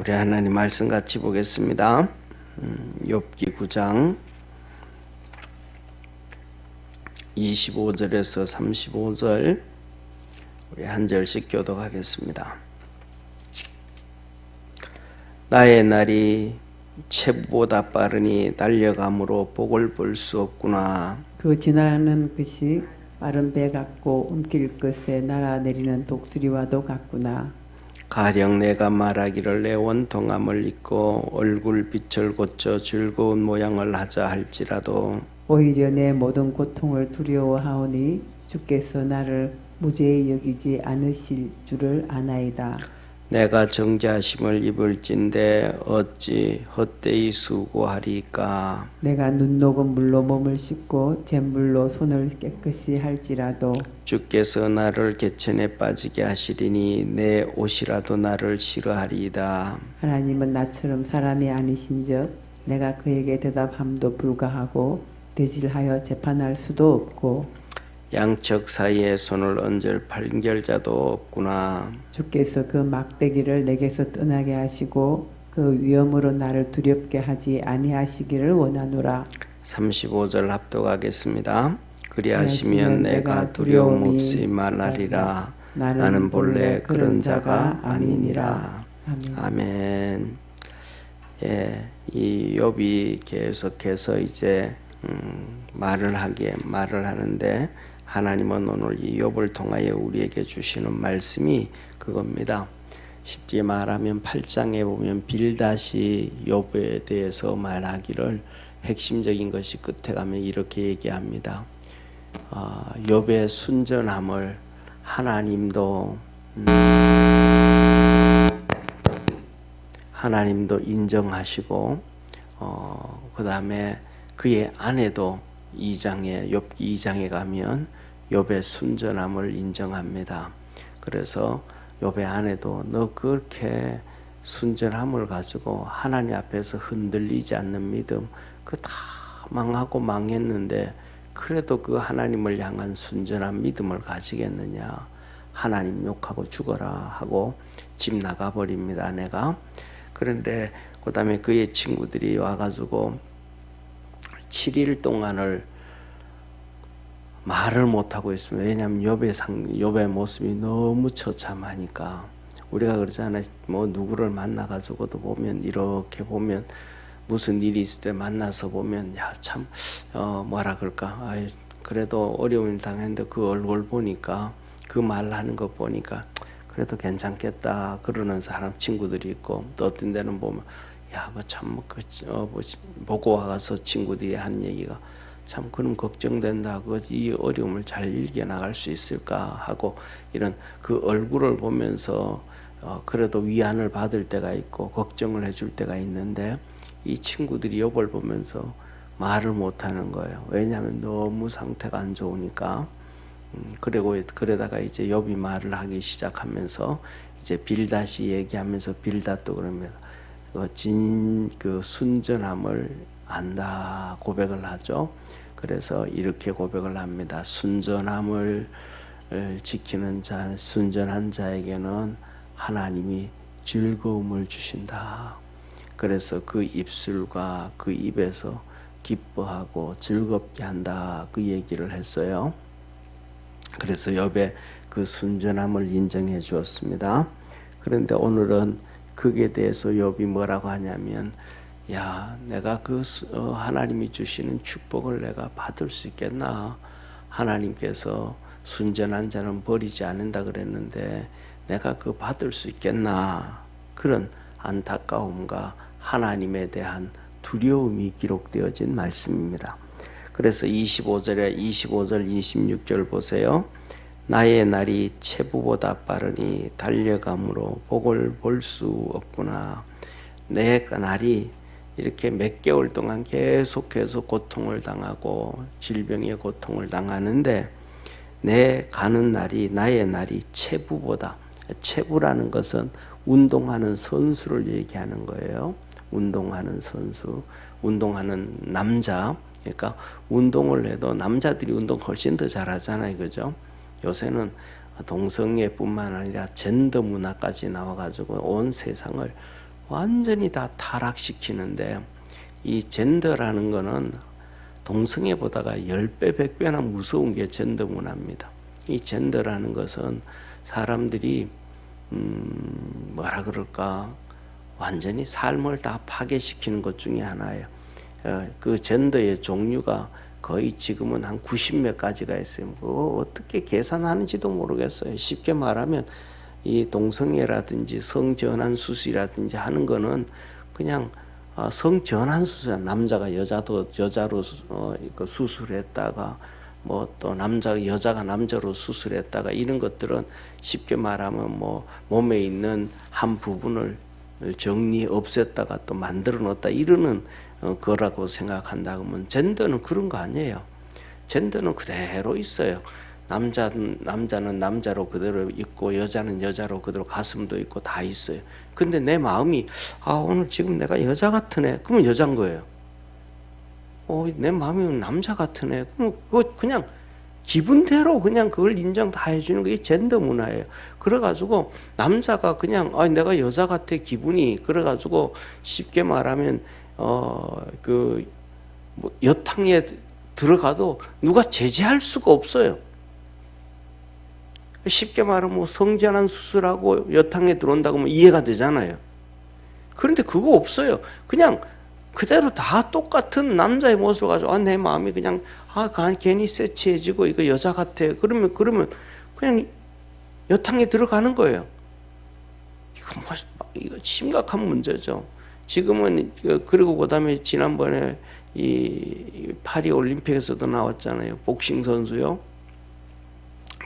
우리 하나님 말씀 같이 보겠습니다. 욥기 9장 25절에서 35절 우리 한 절씩 교독하겠습니다. 나의 날이 채보다 빠르니 달려감으로 복을 볼 수 없구나. 그 지나가는 것이 빠른 배 같고 움킬 것에 날아내리는 독수리와도 같구나. 가령 내가 말하기를 내 원통함을 잊고 얼굴 빛을 고쳐 즐거운 모양을 하자 할지라도 오히려 내 모든 고통을 두려워하오니 주께서 나를 무죄히 여기지 않으실 줄을 아나이다. 내가 정죄하심을 입을진대 어찌 헛되이 수고하리까. 내가 눈 녹은 물로 몸을 씻고 잿물로 손을 깨끗이 할지라도 주께서 나를 개천에 빠지게 하시리니 내 옷이라도 나를 싫어하리이다. 하나님은 나처럼 사람이 아니신즉 내가 그에게 대답함도 불가하고 대질하여 재판할 수도 없고 양척 사이에 손을 얹을 판결자도 없구나. 주께서 그 막대기를 내게서 떠나게 하시고 그 위엄으로 나를 두렵게 하지 아니하시기를 원하노라. 35절 합독하겠습니다. 그리하시면 내가 두려움 없이 말하리라. 나는 본래 그런 자가 아니니라. 아멘. 예, 이 욥이 계속해서 이제 말을 하는데 하나님은 오늘 이 욥을 통하여 우리에게 주시는 말씀이 그겁니다. 쉽게 말하면 8장에 보면 빌닷이 욥에 대해서 말하기를 핵심적인 것이 끝에 가면 이렇게 얘기합니다. 욥의 순전함을 하나님도 인정하시고 그 다음에 그의 아내도 2장에 욥기 2장에 가면 욥의 순전함을 인정합니다. 그래서 욥의 아내도 너 그렇게 순전함을 가지고 하나님 앞에서 흔들리지 않는 믿음 그 다 망하고 망했는데 그래도 그 하나님을 향한 순전한 믿음을 가지겠느냐. 하나님 욕하고 죽어라 하고 집 나가버립니다. 아내가. 그런데 그 다음에 그의 친구들이 와가지고 7일 동안을 말을 못하고 있습니다. 왜냐하면 욥의 모습이 너무 처참하니까. 우리가 그러잖아요. 뭐 누구를 만나가지고도 보면 이렇게 보면 무슨 일이 있을 때 만나서 보면 야 참 뭐라 그럴까. 그래도 어려움을 당했는데 그 얼굴 보니까 그 말하는 거 보니까 그래도 괜찮겠다 그러는 사람 친구들이 있고 또 어떤 데는 보면 야 뭐 참 보고 와서 친구들이 한 얘기가 참 그럼 걱정된다. 이 어려움을 잘 이겨나갈 수 있을까 하고 이런 그 얼굴을 보면서 그래도 위안을 받을 때가 있고 걱정을 해줄 때가 있는데 이 친구들이 욥을 보면서 말을 못하는 거예요. 왜냐하면 너무 상태가 안 좋으니까. 그러다가 이제 욥이 말을 하기 시작하면서 이제 빌닷이 얘기하면서 빌닷도 그러면 그 순전함을 안다 고백을 하죠. 그래서 이렇게 고백을 합니다. 순전함을 지키는 자, 순전한 자에게는 하나님이 즐거움을 주신다. 그래서 그 입술과 그 입에서 기뻐하고 즐겁게 한다. 그 얘기를 했어요. 그래서 욥의 그 순전함을 인정해 주었습니다. 그런데 오늘은 그에 대해서 욥이 뭐라고 하냐면 야 내가 그 하나님이 주시는 축복을 내가 받을 수 있겠나. 하나님께서 순전한 자는 버리지 않는다 그랬는데 내가 그 받을 수 있겠나. 그런 안타까움과 하나님에 대한 두려움이 기록되어진 말씀입니다. 그래서 25절 26절 보세요. 나의 날이 체부보다 빠르니 달려감으로 복을 볼 수 없구나. 내 날이 이렇게 몇 개월 동안 계속해서 고통을 당하고 질병의 고통을 당하는데 내 가는 날이 나의 날이 체부보다. 체부라는 것은 운동하는 선수를 얘기하는 거예요. 운동하는 선수, 운동하는 남자. 그러니까 운동을 해도 남자들이 운동 훨씬 더 잘하잖아요. 그죠? 요새는 동성애뿐만 아니라 젠더 문화까지 나와가지고 온 세상을 완전히 다 타락시키는데, 이 젠더라는 거는 동성애보다가 10배, 100배나 무서운 게 젠더 문화입니다. 이 젠더라는 것은 사람들이 뭐라 그럴까, 완전히 삶을 다 파괴시키는 것 중에 하나예요. 그 젠더의 종류가 거의 지금은 한 90몇 가지가 있어요. 그거 어떻게 계산하는지도 모르겠어요. 쉽게 말하면 이 동성애라든지 성전환 수술이라든지 하는 거는 그냥 성전환 수술, 남자가 여자로 수술했다가 뭐 또 여자가 남자로 수술했다가 이런 것들은 쉽게 말하면 뭐 몸에 있는 한 부분을 정리 없앴다가 또 만들어 놓았다 이러는 거라고 생각한다 그러면, 젠더는 그런 거 아니에요. 젠더는 그대로 있어요. 남자는 남자로 그대로 있고 여자는 여자로 그대로 가슴도 있고 다 있어요. 근데 내 마음이 오늘 지금 내가 여자 같으네. 그러면 여자인 거예요. 내 마음이 남자 같으네. 그럼 그거 그냥 기분대로 그냥 그걸 인정 다 해주는 게 젠더 문화예요. 그래가지고 남자가 그냥 내가 여자 같아 기분이, 그래가지고 쉽게 말하면 뭐 여탕에 들어가도 누가 제재할 수가 없어요. 쉽게 말하면 뭐 성전환 수술하고 여탕에 들어온다고 하면 이해가 되잖아요. 그런데 그거 없어요. 그냥 그대로 다 똑같은 남자의 모습을 가지고 내 마음이 그냥 괜히 세치해지고 이거 여자 같아. 그러면 그냥 여탕에 들어가는 거예요. 이거 심각한 문제죠. 지금은 그리고 그다음에 지난번에 이 파리 올림픽에서도 나왔잖아요. 복싱 선수요.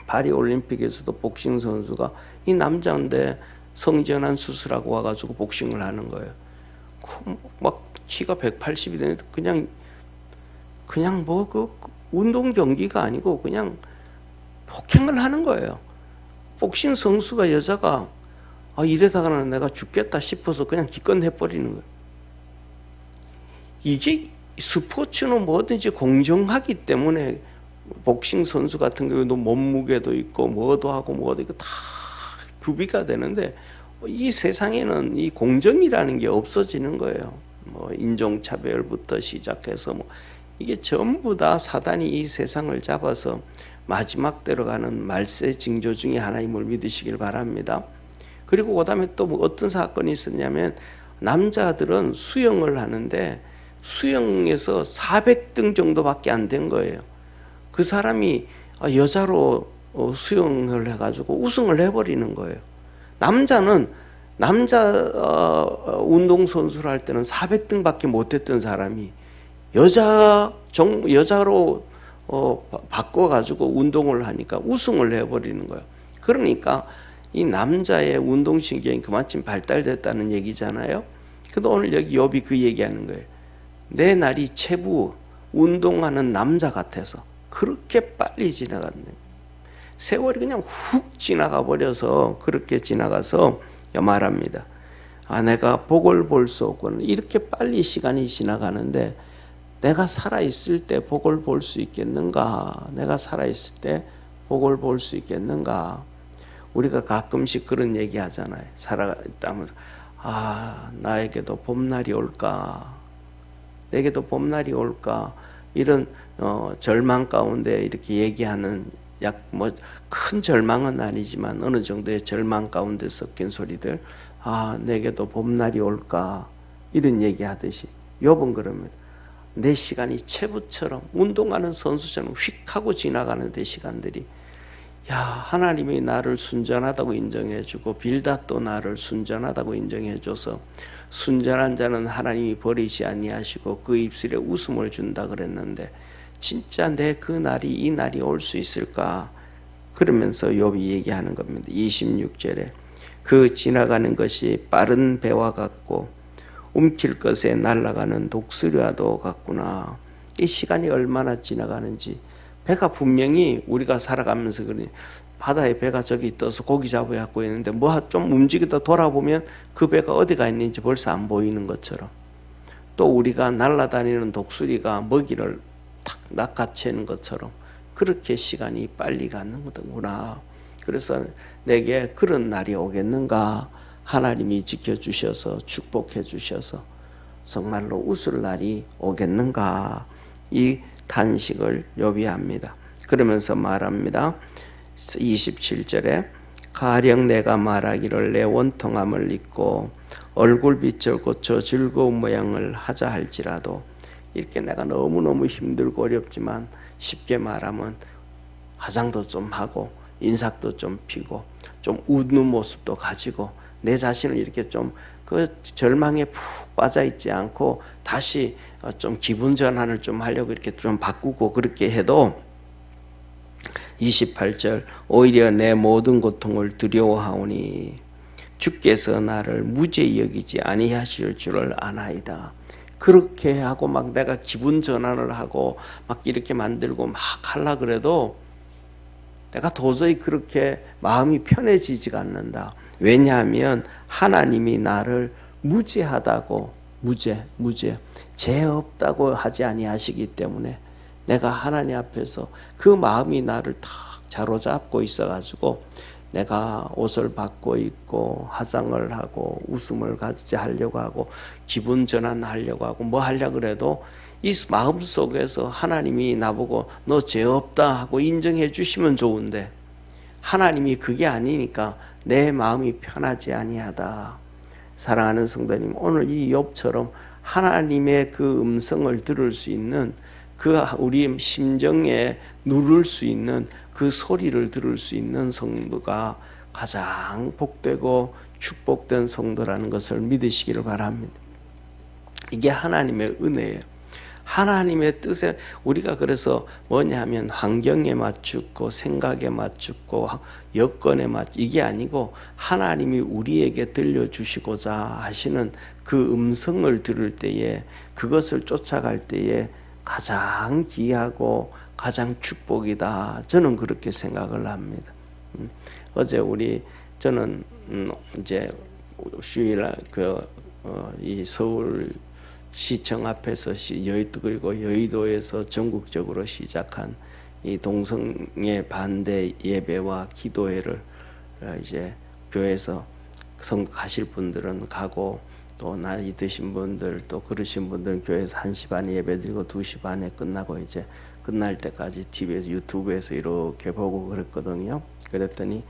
파리 올림픽에서도 복싱 선수가 이 남자인데 성전환 수술하고 와가지고 복싱을 하는 거예요. 막 키가 180이 되는데 그냥 뭐 그 운동 경기가 아니고 그냥 폭행을 하는 거예요. 복싱 선수가 여자가 이래다가는 내가 죽겠다 싶어서 그냥 기껏 해버리는 거예요. 이게 스포츠는 뭐든지 공정하기 때문에 복싱 선수 같은 경우도 몸무게도 있고 뭐도 하고 뭐도 있고 다 구비가 되는데, 이 세상에는 이 공정이라는 게 없어지는 거예요. 뭐 인종차별부터 시작해서 뭐 이게 전부 다 사단이 이 세상을 잡아서 마지막 대로 가는 말세 징조 중에 하나임을 믿으시길 바랍니다. 그리고 그다음에 또 뭐 어떤 사건이 있었냐면, 남자들은 수영을 하는데 수영에서 400등 정도밖에 안 된 거예요. 그 사람이 여자로 수영을 해가지고 우승을 해버리는 거예요. 남자 운동선수를 할 때는 400등밖에 못했던 사람이 여자로 바꿔가지고 운동을 하니까 우승을 해버리는 거예요. 그러니까 이 남자의 운동신경이 그만큼 발달됐다는 얘기잖아요. 근데 오늘 여기 욥이 그 얘기하는 거예요. 내 날이 체부 운동하는 남자 같아서 그렇게 빨리 지나갔네. 세월이 그냥 훅 지나가 버려서 그렇게 지나가서 말합니다. 내가 복을 볼 수 없고는, 이렇게 빨리 시간이 지나가는데 내가 살아있을 때 복을 볼 수 있겠는가? 내가 살아있을 때 복을 볼 수 있겠는가? 우리가 가끔씩 그런 얘기 하잖아요. 살아있다면 나에게도 봄날이 올까? 내게도 봄날이 올까? 이런 절망 가운데 이렇게 얘기하는, 큰 절망은 아니지만 어느 정도의 절망 가운데 섞인 소리들, 내게도 봄날이 올까? 이런 얘기 하듯이 욥은 그럽니다. 내 시간이 체부처럼 운동하는 선수처럼 휙 하고 지나가는 내 시간들이, 하나님이 나를 순전하다고 인정해주고 빌닷도 나를 순전하다고 인정해줘서 순전한 자는 하나님이 버리지 아니하시고 그 입술에 웃음을 준다 그랬는데, 진짜 내 그 날이 이 날이 올 수 있을까? 그러면서 욥이 얘기하는 겁니다. 26절에 그 지나가는 것이 빠른 배와 같고 움킬 것에 날아가는 독수리와도 같구나. 이 시간이 얼마나 지나가는지, 배가 분명히 우리가 살아가면서 그러니 바다에 배가 저기 떠서 고기 잡아야 갖고 있는데 뭐 좀 움직이다 돌아보면 그 배가 어디가 있는지 벌써 안 보이는 것처럼, 또 우리가 날아다니는 독수리가 먹이를 탁 낚아채는 것처럼 그렇게 시간이 빨리 가는구나. 그래서 내게 그런 날이 오겠는가 하나님이 지켜주셔서 축복해 주셔서 정말로 웃을 날이 오겠는가, 이 탄식을 욥이 합니다. 그러면서 말합니다. 27절에 가령 내가 말하기를 내 원통함을 잊고 얼굴빛을 고쳐 즐거운 모양을 하자 할지라도, 이렇게 내가 너무너무 힘들고 어렵지만 쉽게 말하면 화장도 좀 하고 인삭도 좀 피고 좀 웃는 모습도 가지고 내 자신을 이렇게 좀 그 절망에 푹 빠져 있지 않고 다시 좀 기분 전환을 좀 하려고 이렇게 좀 바꾸고 그렇게 해도 28절 오히려 내 모든 고통을 두려워하오니 주께서 나를 무죄히 여기지 아니하실 줄을 아나이다. 그렇게 하고 막 내가 기분 전환을 하고 막 이렇게 만들고 막 하려 그래도 내가 도저히 그렇게 마음이 편해지지가 않는다. 왜냐하면 하나님이 나를 무죄하다고, 무죄 죄 없다고 하지 아니하시기 때문에 내가 하나님 앞에서 그 마음이 나를 탁 자로잡고 있어가지고 내가 옷을 바꿔 입고 화장을 하고 웃음을 가지지 하려고 하고 기분 전환하려고 하고 뭐 하려고 그래도 이 마음속에서 하나님이 나보고 너 죄 없다 하고 인정해 주시면 좋은데 하나님이 그게 아니니까 내 마음이 편하지 아니하다. 사랑하는 성도님, 오늘 이 욥처럼 하나님의 그 음성을 들을 수 있는, 그 우리 심정에 누를 수 있는 그 소리를 들을 수 있는 성도가 가장 복되고 축복된 성도라는 것을 믿으시기를 바랍니다. 이게 하나님의 은혜예요. 하나님의 뜻에 우리가 그래서 뭐냐 하면 환경에 맞추고 생각에 맞추고 여건에 맞추고 이게 아니고 하나님이 우리에게 들려주시고자 하시는 그 음성을 들을 때에 그것을 쫓아갈 때에 가장 귀하고 가장 축복이다. 저는 그렇게 생각을 합니다. 어제 저는 이제 주일 이 서울 시청 앞에서 그리고 여의도에서 전국적으로 시작한 이 동성애 반대 예배와 기도회를 이제 교회에서 가실 분들은 가고 또 나이 드신 분들 또 그러신 분들은 교회에서 1시 반에 예배 드리고 2시 반에 끝나고 이제 끝날 때까지 TV에서 유튜브에서 이렇게 보고 그랬거든요. 그랬더니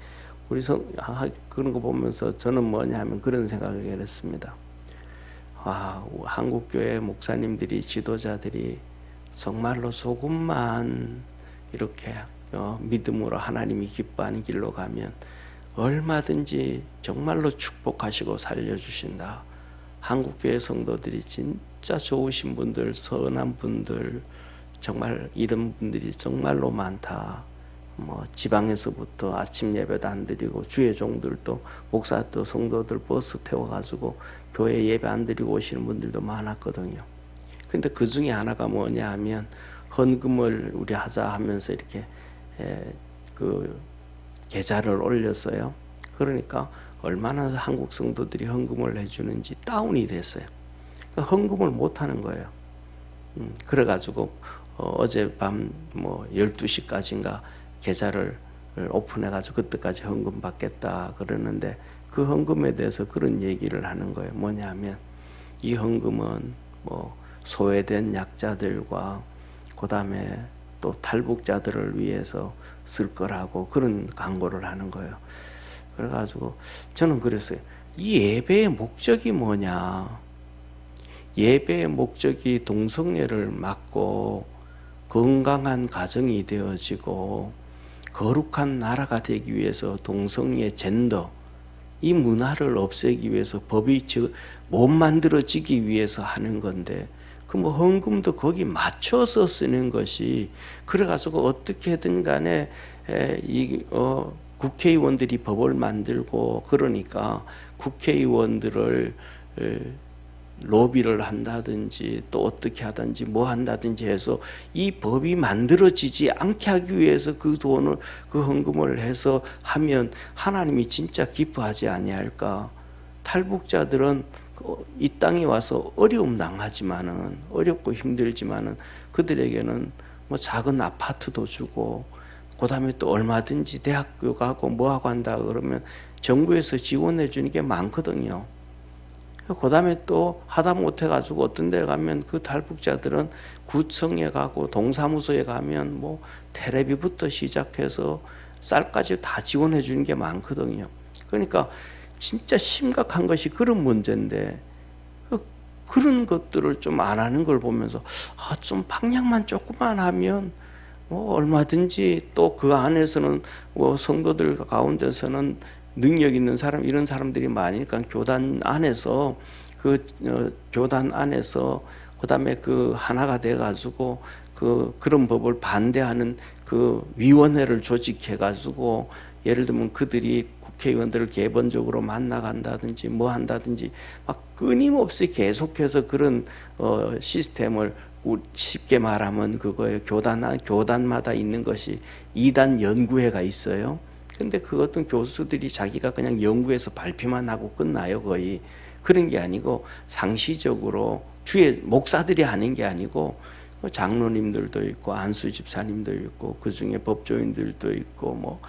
그런 거 보면서 저는 뭐냐 하면 그런 생각을 했습니다. 한국교회 목사님들이 지도자들이 정말로 조금만 이렇게 믿음으로 하나님이 기뻐하는 길로 가면 얼마든지 정말로 축복하시고 살려주신다. 한국교회 성도들이 진짜 좋으신 분들, 선한 분들, 정말 이런 분들이 정말로 많다. 지방에서부터 아침 예배도 안 드리고 주의 종들도 목사도 성도들 버스 태워가지고 교회 예배 안 드리고 오시는 분들도 많았거든요. 근데 그 중에 하나가 뭐냐 하면 헌금을 우리 하자 하면서 이렇게 그 계좌를 올렸어요. 그러니까 얼마나 한국 성도들이 헌금을 해주는지 다운이 됐어요. 헌금을 못 하는 거예요. 그래가지고 어젯밤 12시까지인가 계좌를 오픈해가지고 그때까지 헌금 받겠다 그러는데 그 헌금에 대해서 그런 얘기를 하는 거예요. 뭐냐면 이 헌금은 소외된 약자들과 그 다음에 또 탈북자들을 위해서 쓸 거라고 그런 광고를 하는 거예요. 그래가지고 저는 그랬어요. 이 예배의 목적이 뭐냐? 예배의 목적이 동성애를 막고 건강한 가정이 되어지고 거룩한 나라가 되기 위해서 동성애 젠더 이 문화를 없애기 위해서 법이 못 만들어지기 위해서 하는 건데 그 헌금도 거기 맞춰서 쓰는 것이 그래가지고 어떻게든 간에 국회의원들이 법을 만들고 그러니까 국회의원들을 로비를 한다든지 또 어떻게 하든지 뭐 한다든지 해서 이 법이 만들어지지 않게 하기 위해서 그 돈을 그 헌금을 해서 하면 하나님이 진짜 기뻐하지 아니할까? 탈북자들은 이 땅에 와서 어려움 당하지만은 어렵고 힘들지만은 그들에게는 작은 아파트도 주고 그다음에 또 얼마든지 대학교 가고 뭐 하고 한다 그러면 정부에서 지원해 주는 게 많거든요. 그 다음에 또 하다 못해가지고 어떤 데 가면 그 탈북자들은 구청에 가고 동사무소에 가면 뭐 테레비부터 시작해서 쌀까지 다 지원해 주는 게 많거든요. 그러니까 진짜 심각한 것이 그런 문제인데 그런 것들을 좀 안 하는 걸 보면서 좀 방향만 조금만 하면 뭐 얼마든지 또 그 안에서는 뭐 성도들 가운데서는 능력 있는 사람 이런 사람들이 많으니까 교단 안에서 교단 안에서 그다음에 그 하나가 돼 가지고 그런 법을 반대하는 그 위원회를 조직해 가지고 예를 들면 그들이 국회의원들을 개번적으로 만나간다든지 뭐 한다든지 막 끊임없이 계속해서 그런 시스템을 쉽게 말하면 그거에 교단마다 있는 것이 이단 연구회가 있어요. 근데 그 어떤 교수들이 자기가 그냥 연구해서 발표만 하고 끝나요. 거의 그런 게 아니고 상시적으로 주의 목사들이 하는 게 아니고 장로님들도 있고 안수 집사님도 있고 그 중에 법조인들도 있고 뭐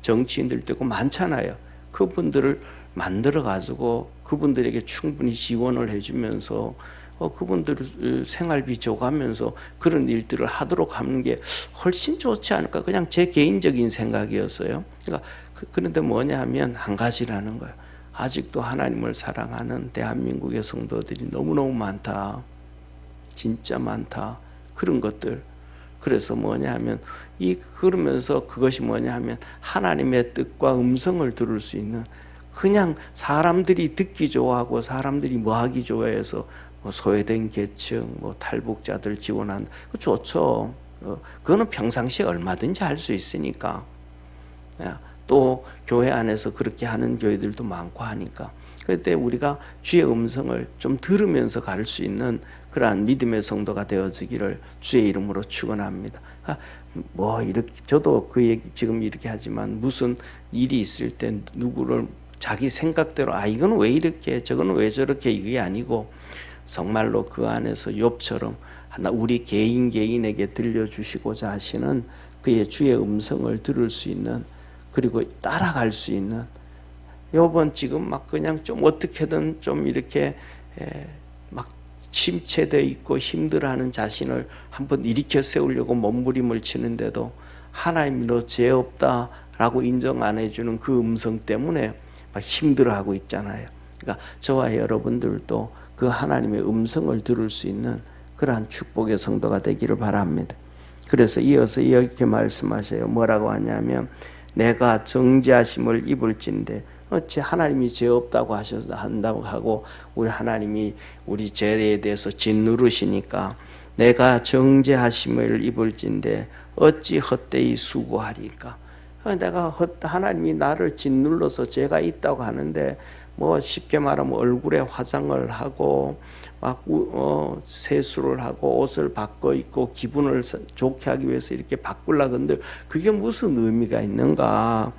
정치인들도 있고 많잖아요. 그분들을 만들어 가지고 그분들에게 충분히 지원을 해주면서 그분들 생활비 줘가면서 그런 일들을 하도록 하는 게 훨씬 좋지 않을까. 그냥 제 개인적인 생각이었어요. 그러니까 그런데 뭐냐 하면 한 가지라는 거예요. 아직도 하나님을 사랑하는 대한민국의 성도들이 너무너무 많다. 진짜 많다. 그런 것들. 그래서 뭐냐 하면 그러면서 그것이 뭐냐 하면 하나님의 뜻과 음성을 들을 수 있는 그냥 사람들이 듣기 좋아하고 사람들이 뭐 하기 좋아해서 뭐 소외된 계층, 뭐 탈북자들 지원한 거 좋죠. 그거는 평상시에 얼마든지 할 수 있으니까. 또 교회 안에서 그렇게 하는 교회들도 많고 하니까. 그때 우리가 주의 음성을 좀 들으면서 갈 수 있는 그러한 믿음의 성도가 되어지기를 주의 이름으로 축원합니다. 뭐 이렇게 저도 그 얘기 지금 이렇게 하지만 무슨 일이 있을 때 누구를 자기 생각대로 이건 왜 이렇게 저거는 왜 저렇게 이게 아니고 정말로 그 안에서 욥처럼 우리 개인에게 들려주시고자 하시는 그의 주의 음성을 들을 수 있는 그리고 따라갈 수 있는 욥은 지금 막 그냥 좀 어떻게든 좀 이렇게 막 침체되어 있고 힘들어하는 자신을 한번 일으켜 세우려고 몸부림을 치는데도 하나님 너 죄 없다라고 인정 안 해주는 그 음성 때문에 막 힘들어하고 있잖아요. 그러니까 저와 여러분들도 그 하나님의 음성을 들을 수 있는 그러한 축복의 성도가 되기를 바랍니다. 그래서 이어서 이렇게 말씀하셔요. 뭐라고 하냐면 내가 정죄하심을 입을진대 어찌 하나님이 죄 없다고 한다고 하고 우리 하나님이 우리 죄에 대해서 짓누르시니까 내가 정죄하심을 입을진대 어찌 헛되이 수고하리까. 내가 하나님이 나를 짓눌러서 죄가 있다고 하는데 뭐 쉽게 말하면 얼굴에 화장을 하고 막 세수를 하고 옷을 바꿔 입고 기분을 좋게 하기 위해서 이렇게 바꾸려고 하는데 그게 무슨 의미가 있는가?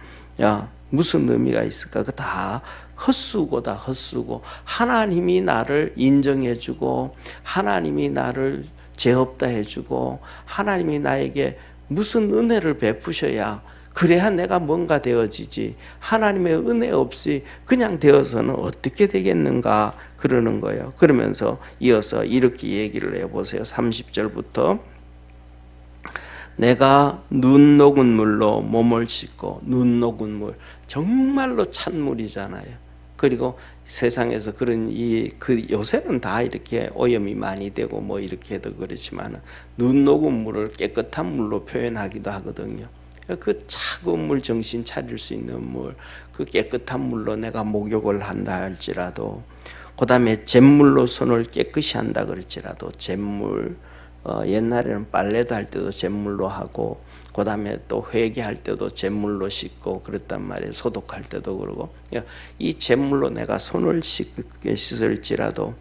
무슨 의미가 있을까? 그 다 헛수고다, 헛수고. 하나님이 나를 인정해주고 하나님이 나를 죄 없다 해주고 하나님이 나에게 무슨 은혜를 베푸셔야 그래야 내가 뭔가 되어지지. 하나님의 은혜 없이 그냥 되어서는 어떻게 되겠는가 그러는 거예요. 그러면서 이어서 이렇게 얘기를 해보세요. 30절부터 내가 눈 녹은 물로 몸을 씻고 눈 녹은 물 정말로 찬물이잖아요. 그리고 세상에서 그런 요새는 다 이렇게 오염이 많이 되고 뭐 이렇게 해도 그렇지만 눈 녹은 물을 깨끗한 물로 표현하기도 하거든요. 그 차가운 물 정신 차릴 수 있는 물, 그 깨끗한 물로 내가 목욕을 한다 할지라도 그 다음에 잿물로 손을 깨끗이 한다 그럴지라도 잿물 옛날에는 빨래도 할 때도 잿물로 하고 그 다음에 또 회개할 때도 잿물로 씻고 그랬단 말이에요. 소독할 때도 그러고 이 잿물로 내가 손을 씻을지라도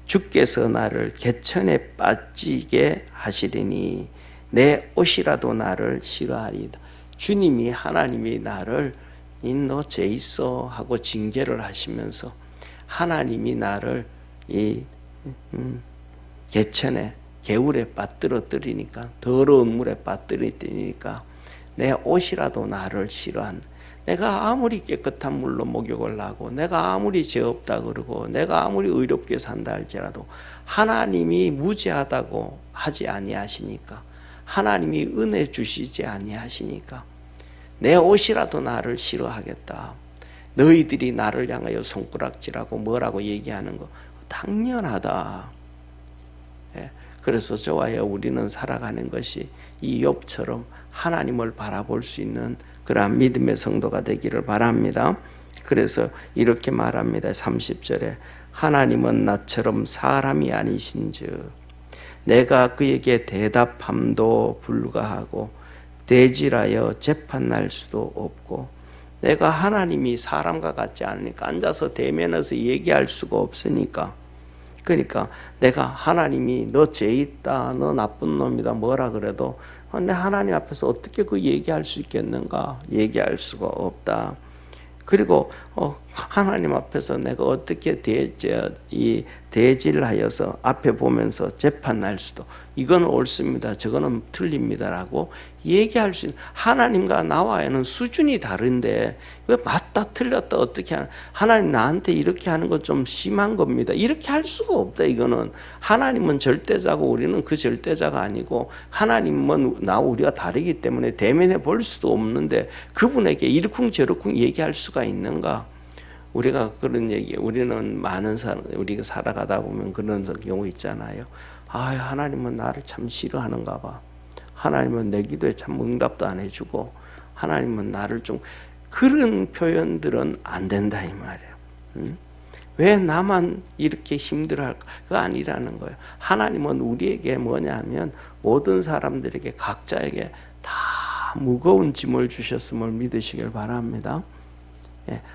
주께서 나를 개천에 빠지게 하시리니 내 옷이라도 나를 싫어하리다. 주님이 하나님이 나를 너 죄 있어 하고 징계를 하시면서 하나님이 나를 이 개천에 개울에 빠뜨려뜨리니까 더러운 물에 빠뜨려뜨리니까 내 옷이라도 나를 싫어한 내가 아무리 깨끗한 물로 목욕을 하고 내가 아무리 죄 없다 그러고 내가 아무리 의롭게 산다 할지라도 하나님이 무죄하다고 하지 아니하시니까, 하나님이 은혜 주시지 아니하시니까 내 옷이라도 나를 싫어하겠다, 너희들이 나를 향하여 손가락질하고 뭐라고 얘기하는 거 당연하다. 예, 그래서 저와여 우리는 살아가는 것이 이 욥처럼 하나님을 바라볼 수 있는 그러한 믿음의 성도가 되기를 바랍니다. 그래서 이렇게 말합니다. 30절에 하나님은 나처럼 사람이 아니신즉 내가 그에게 대답함도 불가하고 대질하여 재판할 수도 없고, 내가 하나님이 사람과 같지 않으니까 앉아서 대면해서 얘기할 수가 없으니까, 그러니까 내가 하나님이 너 죄 있다, 너 나쁜 놈이다 뭐라 그래도 내 하나님 앞에서 어떻게 그 얘기할 수 있겠는가? 얘기할 수가 없다. 그리고 하나님 앞에서 내가 어떻게 대질하여서 앞에 보면서 재판할 수도, 이건 옳습니다, 저거는 틀립니다라고 얘기할 수 있는, 하나님과 나와는 수준이 다른데 왜 맞다 틀렸다 어떻게 하나, 하나님 나한테 이렇게 하는 건 좀 심한 겁니다, 이렇게 할 수가 없다. 이거는 하나님은 절대자고 우리는 그 절대자가 아니고, 하나님은 나와 우리가 다르기 때문에 대면해 볼 수도 없는데 그분에게 이러쿵저러쿵 얘기할 수가 있는가? 우리가 그런 얘기, 우리는 많은 사람, 우리가 살아가다 보면 그런 경우 있잖아요. 아, 하나님은 나를 참 싫어하는가 봐. 하나님은 내 기도에 참 응답도 안 해주고, 하나님은 나를 좀, 그런 표현들은 안 된다 이 말이에요. 왜 나만 이렇게 힘들어할까? 그거 아니라는 거예요. 하나님은 우리에게 뭐냐면 모든 사람들에게 각자에게 다 무거운 짐을 주셨음을 믿으시길 바랍니다.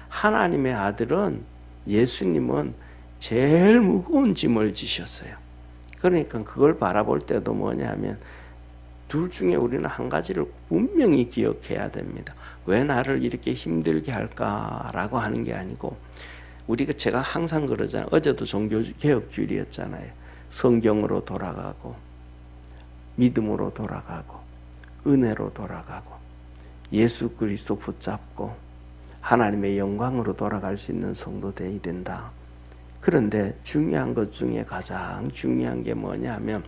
하나님의 아들은, 예수님은 제일 무거운 짐을 지셨어요. 그러니까 그걸 바라볼 때도 뭐냐면 둘 중에 우리는 한 가지를 분명히 기억해야 됩니다. 왜 나를 이렇게 힘들게 할까라고 하는 게 아니고, 우리가 제가 항상 그러잖아요. 어제도 종교개혁주일이었잖아요. 성경으로 돌아가고 믿음으로 돌아가고 은혜로 돌아가고 예수 그리스도 붙잡고 하나님의 영광으로 돌아갈 수 있는 성도 되어야 된다. 그런데 중요한 것 중에 가장 중요한 게 뭐냐면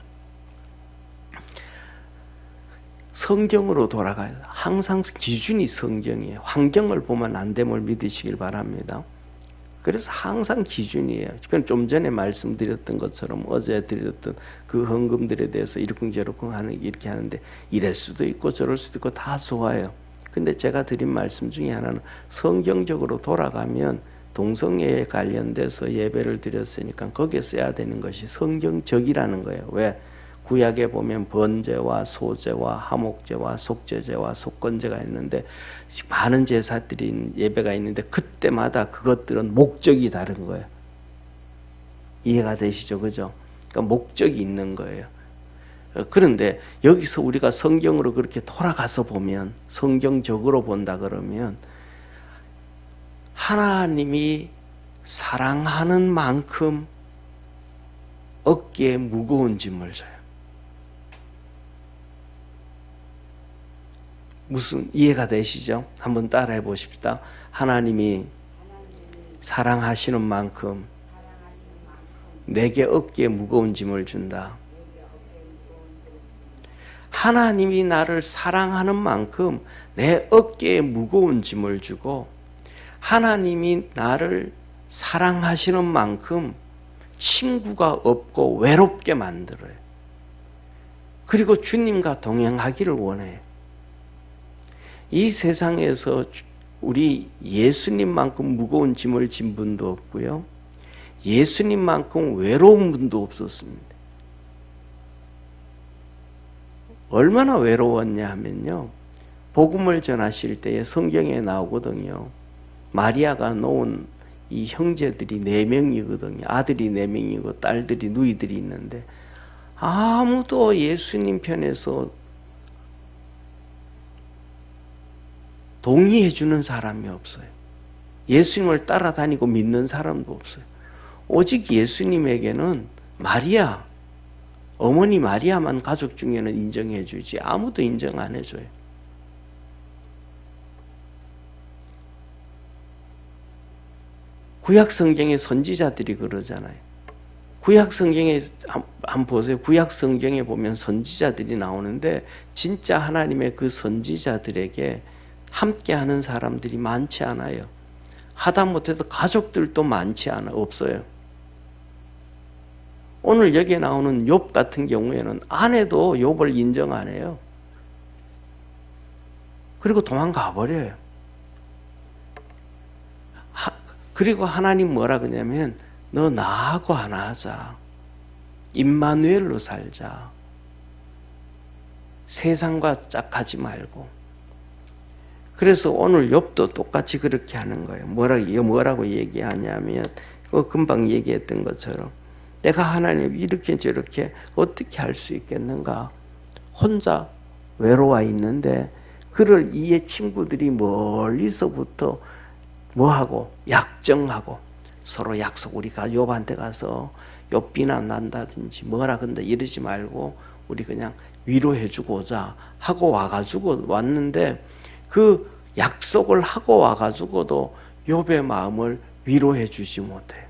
성경으로 돌아가야, 항상 기준이 성경이에요. 환경을 보면 안 됨을 믿으시길 바랍니다. 그래서 항상 기준이에요. 그건 좀 전에 말씀드렸던 것처럼 어제 드렸던 그 헌금들에 대해서 이러쿵저러쿵 하는, 이렇게 하는데 이럴 수도 있고 저럴 수도 있고 다 좋아요. 근데 제가 드린 말씀 중에 하나는 성경적으로 돌아가면 동성애에 관련돼서 예배를 드렸으니까 거기에 써야 되는 것이 성경적이라는 거예요. 왜? 구약에 보면 번제와 소제와 하목제와 속죄제와 속건제가 있는데 많은 제사들이 예배가 있는데 그때마다 그것들은 목적이 다른 거예요. 이해가 되시죠? 그죠? 그러니까 목적이 있는 거예요. 그런데 여기서 우리가 성경으로 그렇게 돌아가서 보면, 성경적으로 본다 그러면 하나님이 사랑하는 만큼 어깨에 무거운 짐을 져요. 무슨 이해가 되시죠? 한번 따라해 보십시다. 하나님이 사랑하시는 만큼 내게 어깨에 무거운 짐을 준다. 하나님이 나를 사랑하는 만큼 내 어깨에 무거운 짐을 주고, 하나님이 나를 사랑하시는 만큼 친구가 없고 외롭게 만들어요. 그리고 주님과 동행하기를 원해요. 이 세상에서 우리 예수님만큼 무거운 짐을 진 분도 없고요, 예수님만큼 외로운 분도 없었습니다. 얼마나 외로웠냐 하면요, 복음을 전하실 때에 성경에 나오거든요. 마리아가 놓은 이 형제들이 4명이거든요. 아들이 4명이고 딸들이, 누이들이 있는데 아무도 예수님 편에서 동의해 주는 사람이 없어요. 예수님을 따라다니고 믿는 사람도 없어요. 오직 예수님에게는 마리아, 어머니 마리아만 가족 중에는 인정해 주지 아무도 인정 안 해줘요. 구약 성경의 선지자들이 그러잖아요. 구약 성경에 한번 보세요. 구약 성경에 보면 선지자들이 나오는데 진짜 하나님의 그 선지자들에게 함께하는 사람들이 많지 않아요. 하다못해도 가족들도 많지 없어요. 오늘 여기에 나오는 욥 같은 경우에는 아내도 욥을 인정 안 해요. 그리고 도망가 버려요. 그리고 하나님 뭐라 그러냐면 너 나하고 하나 하자. 임마누엘로 살자. 세상과 짝하지 말고. 그래서 오늘 욥도 똑같이 그렇게 하는 거예요. 뭐라고 얘기하냐면 금방 얘기했던 것처럼 내가 하나님 이렇게 저렇게 어떻게 할 수 있겠는가. 혼자 외로워 있는데 그를 이에 친구들이 멀리서부터 뭐하고 약정하고 서로 약속 우리가 욥한테 가서 욥 비난 난다든지 뭐라 근데 이러지 말고 우리 그냥 위로해주고 오자 하고 와가지고 왔는데 그 약속을 하고 와가지고도 욥의 마음을 위로해주지 못해요.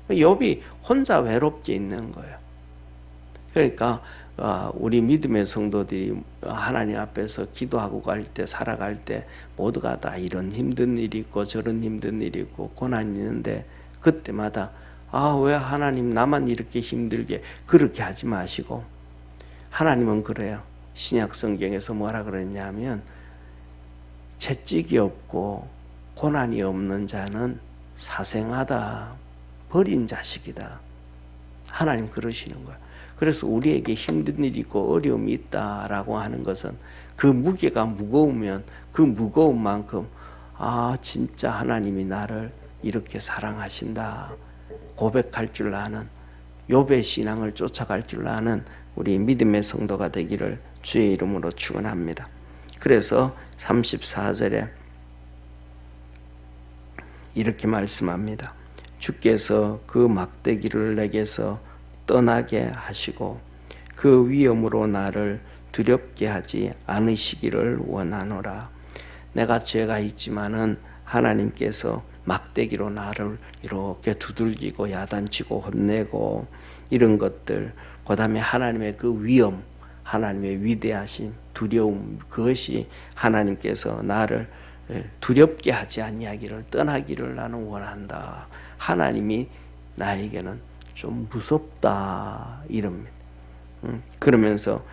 욥이 혼자 외롭게 있는 거예요. 그러니까 우리 믿음의 성도들이 하나님 앞에서 기도하고 갈 때 살아갈 때 모두가 다 이런 힘든 일이 있고 저런 힘든 일이 있고 고난이 있는데 그때마다 왜 하나님 나만 이렇게 힘들게 그렇게 하지 마시고 하나님은 그래요. 신약 성경에서 뭐라 그랬냐면 채찍이 없고 고난이 없는 자는 사생하다. 버린 자식이다. 하나님 그러시는 거예요. 그래서 우리에게 힘든 일이 있고 어려움이 있다라고 하는 것은 그 무게가 무거우면 그 무거운 만큼 진짜 하나님이 나를 이렇게 사랑하신다 고백할 줄 아는 욥의 신앙을 쫓아갈 줄 아는 우리 믿음의 성도가 되기를 주의 이름으로 축원합니다. 그래서 34절에 이렇게 말씀합니다. 주께서 그 막대기를 내게서 떠나게 하시고 그 위험으로 나를 두렵게 하지 않으시기를 원하노라. 내가 죄가 있지만은 하나님께서 막대기로 나를 이렇게 두들기고 야단치고 혼내고 이런 것들, 그 다음에 하나님의 그 위험, 하나님의 위대하신 두려움, 그것이 하나님께서 나를 두렵게 하지 아니하기를 떠나기를 나는 원한다. 하나님이 나에게는 좀 무섭다 이럽니다. 그러면서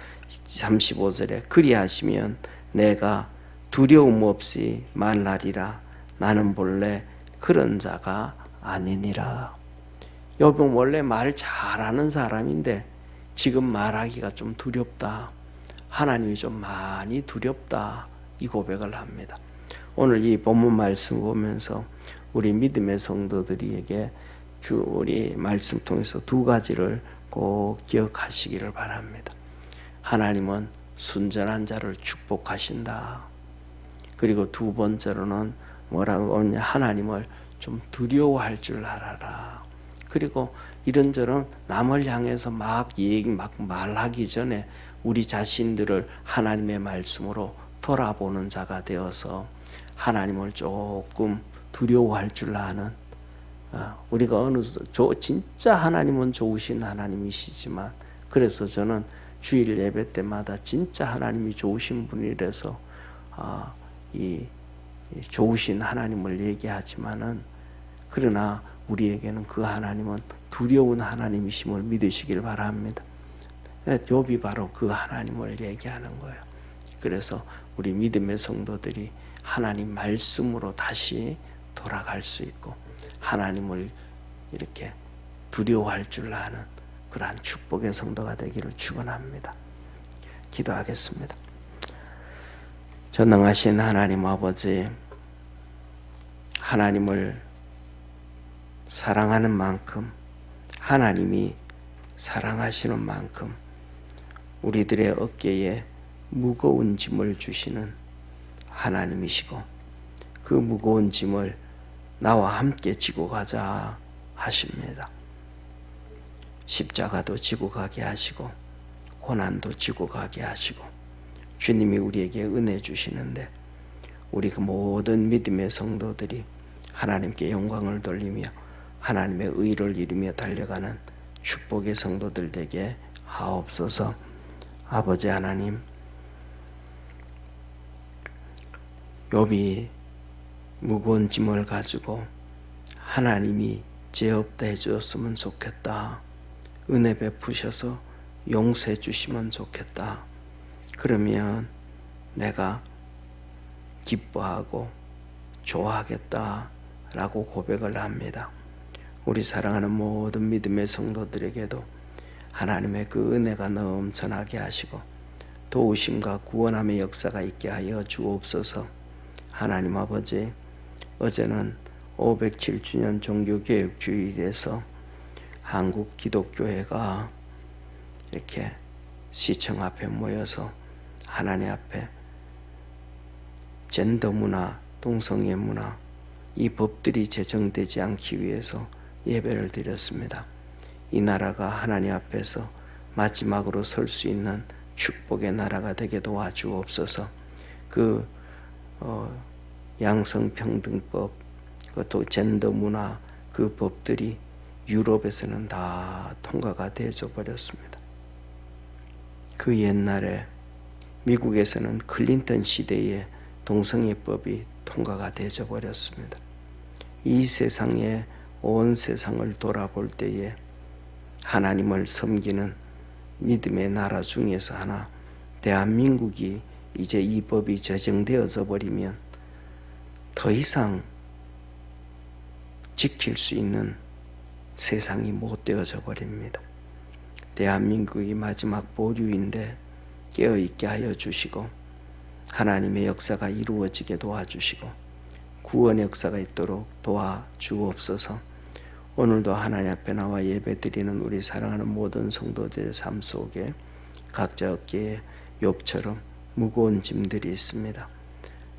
35절에 그리하시면 내가 두려움 없이 말하리라. 나는 본래 그런 자가 아니니라. 욥은 원래 말 잘하는 사람인데 지금 말하기가 좀 두렵다. 하나님이 좀 많이 두렵다. 이 고백을 합니다. 오늘 이 본문 말씀 보면서 우리 믿음의 성도들에게 우리 말씀 통해서 두 가지를 꼭 기억하시기를 바랍니다. 하나님은 순전한 자를 축복하신다. 그리고 두 번째로는 뭐라고 하냐, 하나님을 좀 두려워할 줄 알아라. 그리고 이런저런 남을 향해서 막 말하기 전에 우리 자신들을 하나님의 말씀으로 돌아보는 자가 되어서 하나님을 조금 두려워할 줄 아는, 우리가 진짜 하나님은 좋으신 하나님이시지만, 그래서 저는 주일 예배 때마다 진짜 하나님이 좋으신 분이라서 이 좋으신 하나님을 얘기하지만은, 그러나 우리에게는 그 하나님은 두려운 하나님이심을 믿으시길 바랍니다. 욥이 바로 그 하나님을 얘기하는 거예요. 그래서 우리 믿음의 성도들이 하나님 말씀으로 다시 돌아갈 수 있고 하나님을 이렇게 두려워할 줄 아는 그러한 축복의 성도가 되기를 축원합니다. 기도하겠습니다. 전능하신 하나님 아버지, 하나님을 사랑하는 만큼, 하나님이 사랑하시는 만큼 우리들의 어깨에 무거운 짐을 주시는 하나님이시고, 그 무거운 짐을 나와 함께 지고 가자 하십니다. 십자가도 지고 가게 하시고 고난도 지고 가게 하시고 주님이 우리에게 은혜 주시는데, 우리 그 모든 믿음의 성도들이 하나님께 영광을 돌리며 하나님의 의를 이루며 달려가는 축복의 성도들 되게 하옵소서. 아버지 하나님, 욥이 무거운 짐을 가지고 하나님이 죄 없다 해주었으면 좋겠다. 은혜 베푸셔서 용서해 주시면 좋겠다. 그러면 내가 기뻐하고 좋아하겠다 라고 고백을 합니다. 우리 사랑하는 모든 믿음의 성도들에게도 하나님의 그 은혜가 넘쳐나게 하시고 도우심과 구원함의 역사가 있게 하여 주옵소서. 하나님 아버지, 어제는 507주년 종교개혁주일에서 한국 기독교회가 이렇게 시청 앞에 모여서 하나님 앞에 젠더 문화, 동성애 문화, 이 법들이 제정되지 않기 위해서 예배를 드렸습니다. 이 나라가 하나님 앞에서 마지막으로 설 수 있는 축복의 나라가 되게 도와주옵소서. 그 양성평등법, 또 젠더 문화, 그 법들이 유럽에서는 다 통과가 되어져 버렸습니다. 그 옛날에 미국에서는 클린턴 시대에 동성애법이 통과가 되어져 버렸습니다. 이 세상에 온 세상을 돌아볼 때에 하나님을 섬기는 믿음의 나라 중에서 하나, 대한민국이 이제 이 법이 제정되어져 버리면 더 이상 지킬 수 있는 세상이 못 되어져 버립니다. 대한민국이 마지막 보류인데 깨어있게 하여 주시고 하나님의 역사가 이루어지게 도와주시고 구원의 역사가 있도록 도와주옵소서. 오늘도 하나님 앞에 나와 예배드리는 우리 사랑하는 모든 성도들의 삶 속에 각자 어깨에 욥처럼 무거운 짐들이 있습니다.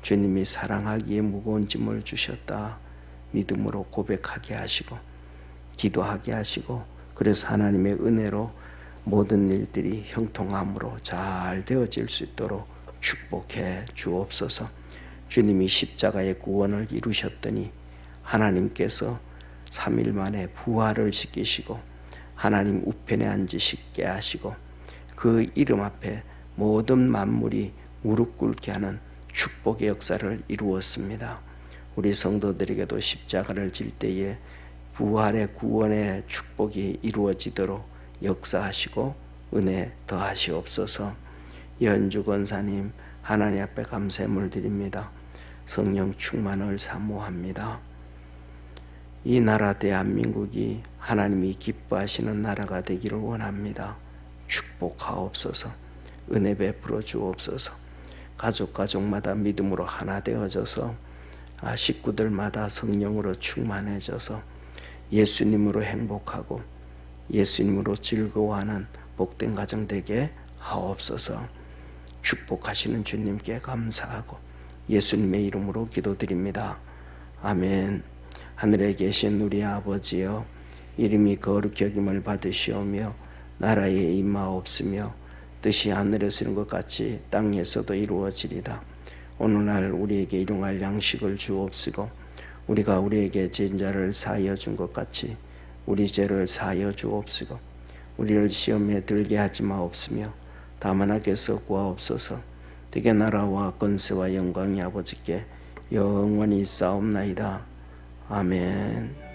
주님이 사랑하기에 무거운 짐을 주셨다 믿음으로 고백하게 하시고 기도하게 하시고, 그래서 하나님의 은혜로 모든 일들이 형통함으로 잘 되어질 수 있도록 축복해 주옵소서. 주님이 십자가의 구원을 이루셨더니 하나님께서 3일 만에 부활을 시키시고 하나님 우편에 앉으시게 하시고 그 이름 앞에 모든 만물이 무릎 꿇게 하는 축복의 역사를 이루었습니다. 우리 성도들에게도 십자가를 질 때에 부활의 구원의 축복이 이루어지도록 역사하시고 은혜 더하시옵소서. 연주 권사님, 하나님 앞에 감사함을 드립니다. 성령 충만을 사모합니다. 이 나라 대한민국이 하나님이 기뻐하시는 나라가 되기를 원합니다. 축복하옵소서. 은혜 베풀어 주옵소서. 가족마다 믿음으로 하나 되어져서 식구들마다 성령으로 충만해져서 예수님으로 행복하고 예수님으로 즐거워하는 복된 가정 되게 하옵소서. 축복하시는 주님께 감사하고 예수님의 이름으로 기도드립니다. 아멘. 하늘에 계신 우리 아버지여, 이름이 거룩히 여김을 받으시오며 나라에 임하옵으며 뜻이 하늘에서 이룬 것 같이 땅에서도 이루어지리다. 오늘날 우리에게 일용할 양식을 주옵시고 우리가 우리에게 지은 자를 사하여 준 것 같이 우리 죄를 사하여 주옵시고 우리를 시험에 들게 하지 마옵시며 다만 악에서 구하옵소서. 되게 나라와 권세와 영광이 아버지께 영원히 있사옵나이다. 아멘.